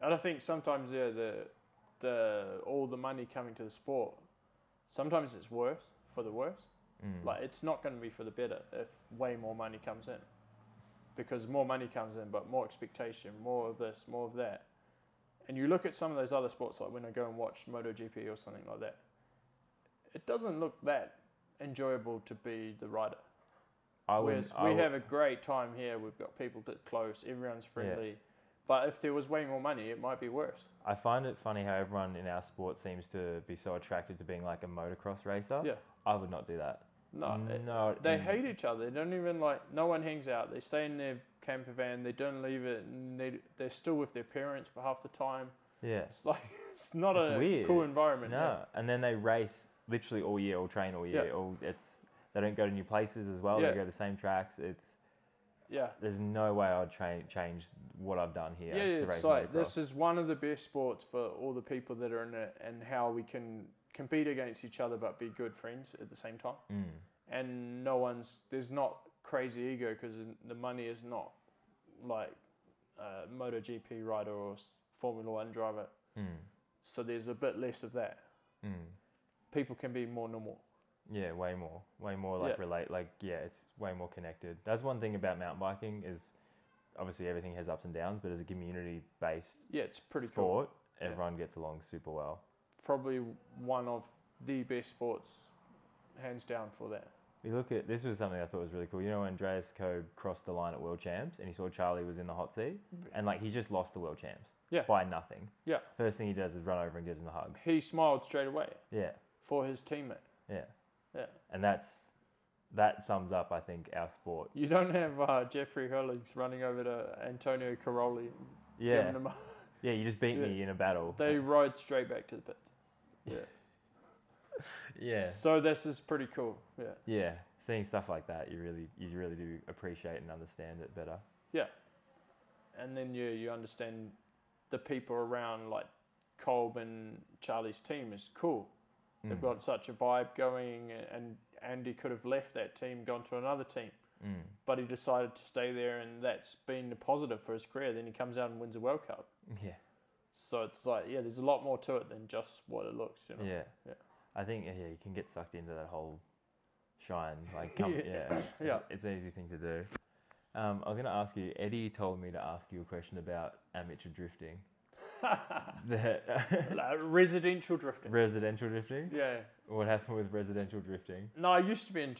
And I think sometimes the all the money coming to the sport, sometimes it's worse for the worse. Like it's not going to be for the better if way more money comes in, because more money comes in, but more expectation, more of this, more of that. And you look at some of those other sports, like when I go and watch Moto GP or something like that, it doesn't look that enjoyable to be the rider. Whereas we have a great time here. We've got people that close, everyone's friendly. Yeah. But if there was way more money, it might be worse. I find it funny how everyone in our sport seems to be so attracted to being like a motocross racer. Yeah. I would not do that. No. They hate each other. They don't even no one hangs out. They stay in their camper van. They don't leave it. And they're still with their parents for half the time. Yeah. It's like, it's not a weird. Cool environment. No. Yeah. And then they race literally all year, or train all year. Yeah. They don't go to new places as well. Yeah. They go to the same tracks. There's no way I'd change what I've done here to race motocross. This is one of the best sports for all the people that are in it, and how we can compete against each other but be good friends at the same time. And there's not crazy ego, because the money is not like a Moto GP rider or Formula 1 driver. So there's a bit less of that. People can be more normal. Yeah, way more relate. It's way more connected. That's one thing about mountain biking is obviously everything has ups and downs, but as a community-based it's pretty sport, cool. Everyone gets along super well. Probably one of the best sports, hands down, for that. This was something I thought was really cool. You know, when Andreas Kobe crossed the line at World Champs and he saw Charlie was in the hot seat, and he's just lost the World Champs by nothing. Yeah. First thing he does is run over and gives him a hug. He smiled straight away. Yeah. For his teammate. Yeah. Yeah. And that sums up, I think, our sport. You don't have Jeffrey Hurlings running over to Antonio Caroli. Yeah. Yeah, you just beat me in a battle. They ride straight back to the pits. Yeah. Yeah. So this is pretty cool. Yeah. Yeah. Seeing stuff like that, you really do appreciate and understand it better. Yeah. And then you understand the people around, like Kolb and Charlie's team is cool. They've got such a vibe going, and Andy could have left that team, gone to another team. But he decided to stay there, and that's been a positive for his career. Then he comes out and wins a World Cup. Yeah. So it's there's a lot more to it than just what it looks, you know. Yeah. Yeah. I think you can get sucked into that whole shine. It's an easy thing to do. I was going to ask you, Eddie told me to ask you a question about amateur drifting. Residential drifting. Residential drifting? Yeah. What happened with residential drifting? No, I used to be into